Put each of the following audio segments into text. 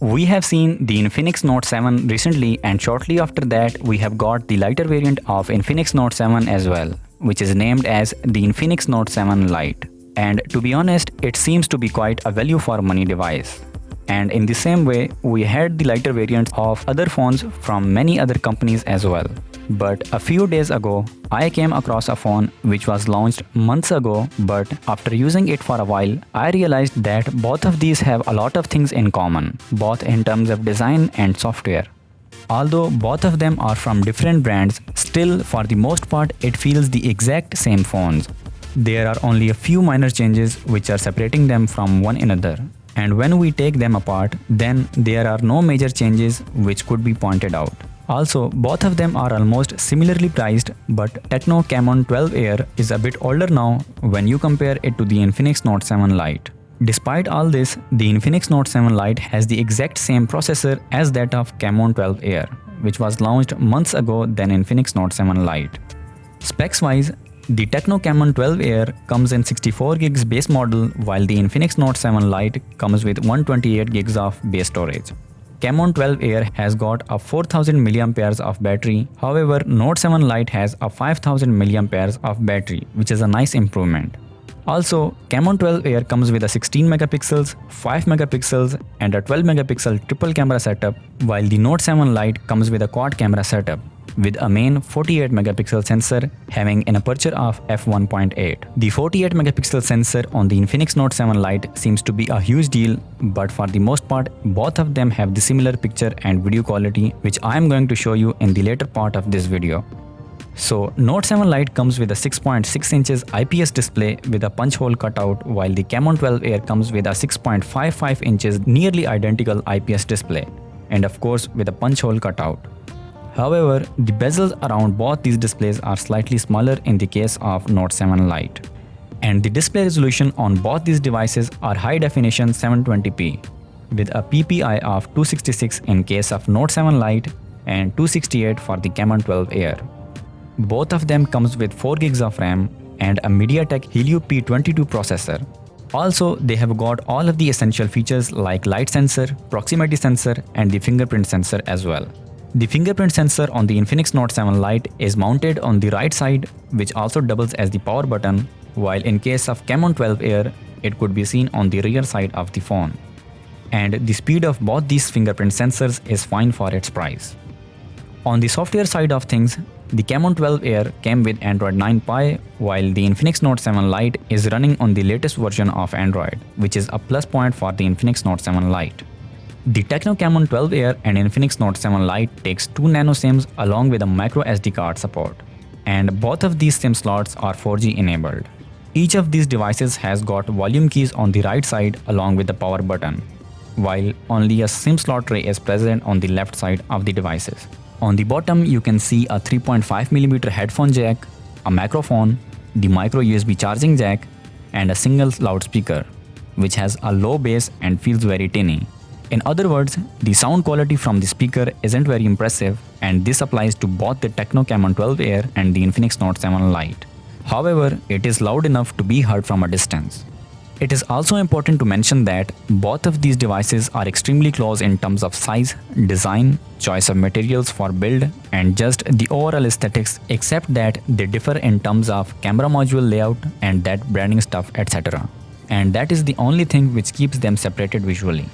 We have seen the Infinix Note 7 recently, and shortly after that we have got the lighter variant of Infinix Note 7 as well, which is named as the Infinix Note 7 Lite. And to be honest, it seems to be quite a value for money device. And in the same way, we had the lighter variants of other phones from many other companies as well. But a few days ago, I came across a phone which was launched months ago, but after using it for a while, I realized that both of these have a lot of things in common, both in terms of design and software. Although both of them are from different brands, still for the most part it feels the exact same phones. There are only a few minor changes which are separating them from one another. And when we take them apart, then there are no major changes which could be pointed out. Also, both of them are almost similarly priced, but Techno Camon 12 Air is a bit older now when you compare it to the Infinix Note 7 Lite. Despite all this, the Infinix Note 7 Lite has the exact same processor as that of Camon 12 Air, which was launched months ago than Infinix Note 7 Lite. Specs wise, the Techno Camon 12 Air comes in 64GB base model, while the Infinix Note 7 Lite comes with 128GB of base storage. Camon 12 Air has got a 4000 mAh of battery, however Note 7 Lite has a 5000 mAh of battery, which is a nice improvement. Also, Camon 12 Air comes with a 16 megapixels, 5 megapixels and a 12 megapixel triple camera setup, while the Note 7 Lite comes with a quad camera setup with a main 48 megapixel sensor having an aperture of f1.8. The 48 megapixel sensor on the Infinix Note 7 Lite seems to be a huge deal, but for the most part both of them have the similar picture and video quality, which I am going to show you in the later part of this video. So Note 7 Lite comes with a 6.6 inches IPS display with a punch hole cutout, while the Camon 12 Air comes with a 6.55 inches nearly identical IPS display, and of course with a punch hole cutout. However, the bezels around both these displays are slightly smaller in the case of Note 7 Lite. And the display resolution on both these devices are high definition 720p with a PPI of 266 in case of Note 7 Lite and 268 for the Camon 12 Air. Both of them comes with 4GB of RAM and a MediaTek Helio P22 processor. Also, they have got all of the essential features like light sensor, proximity sensor and the fingerprint sensor as well. The fingerprint sensor on the Infinix Note 7 Lite is mounted on the right side, which also doubles as the power button, while in case of Camon 12 Air, it could be seen on the rear side of the phone. And the speed of both these fingerprint sensors is fine for its price. On the software side of things, the Camon 12 Air came with Android 9 Pie, while the Infinix Note 7 Lite is running on the latest version of Android, which is a plus point for the Infinix Note 7 Lite. The Techno Camon 12 Air and Infinix Note 7 Lite takes 2 nano SIMs along with a micro SD card support, and both of these SIM slots are 4G enabled. Each of these devices has got volume keys on the right side along with the power button, while only a SIM slot tray is present on the left side of the devices. On the bottom you can see a 3.5mm headphone jack, a microphone, the micro USB charging jack and a single loudspeaker, which has a low bass and feels very tinny. In other words, the sound quality from the speaker isn't very impressive, and this applies to both the Techno Camon 12 Air and the Infinix Note 7 Lite. However, it is loud enough to be heard from a distance. It is also important to mention that both of these devices are extremely close in terms of size, design, choice of materials for build, and just the overall aesthetics, except that they differ in terms of camera module layout and that branding stuff, etc. And that is the only thing which keeps them separated visually.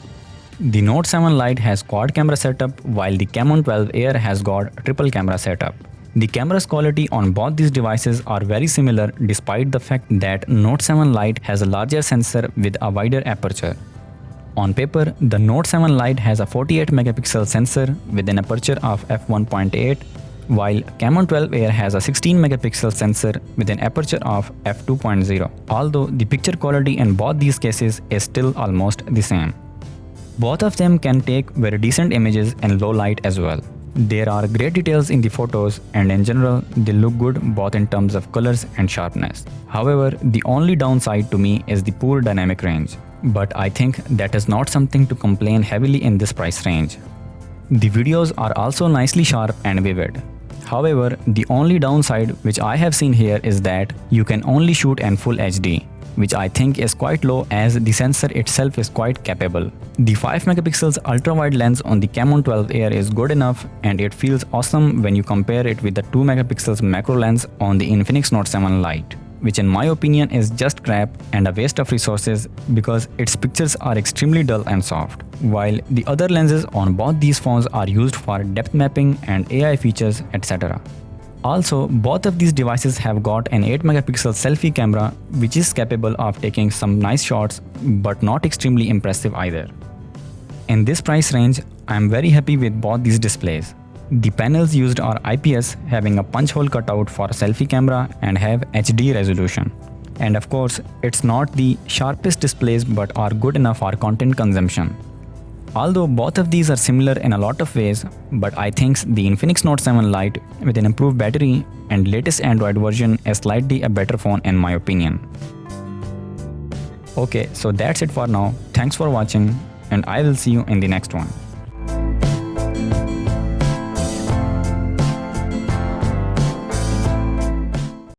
The Note 7 Lite has quad camera setup, while the Camon 12 Air has got triple camera setup. The camera's quality on both these devices are very similar, despite the fact that Note 7 Lite has a larger sensor with a wider aperture. On paper, the Note 7 Lite has a 48 megapixel sensor with an aperture of f1.8, while Camon 12 Air has a 16 megapixel sensor with an aperture of f2.0, although the picture quality in both these cases is still almost the same. Both of them can take very decent images in low light as well. There are great details in the photos, and in general they look good both in terms of colors and sharpness. However, the only downside to me is the poor dynamic range, but I think that is not something to complain heavily in this price range. The videos are also nicely sharp and vivid. However, the only downside which I have seen here is that you can only shoot in full HD. which I think is quite low as the sensor itself is quite capable. The 5 megapixels ultra-wide lens on the Camon 12 Air is good enough, and it feels awesome when you compare it with the 2 megapixels macro lens on the Infinix Note 7 Lite, which in my opinion is just crap and a waste of resources because its pictures are extremely dull and soft, while the other lenses on both these phones are used for depth mapping and AI features, etc. Also, both of these devices have got an 8 megapixel selfie camera which is capable of taking some nice shots but not extremely impressive either. In this price range, I am very happy with both these displays. The panels used are IPS, having a punch hole cutout for a selfie camera and have HD resolution. And of course, it's not the sharpest displays but are good enough for content consumption. Although both of these are similar in a lot of ways, but I think the Infinix Note 7 Lite with an improved battery and latest Android version is slightly a better phone in my opinion. Okay, so that's it for now. Thanks for watching, and I will see you in the next one.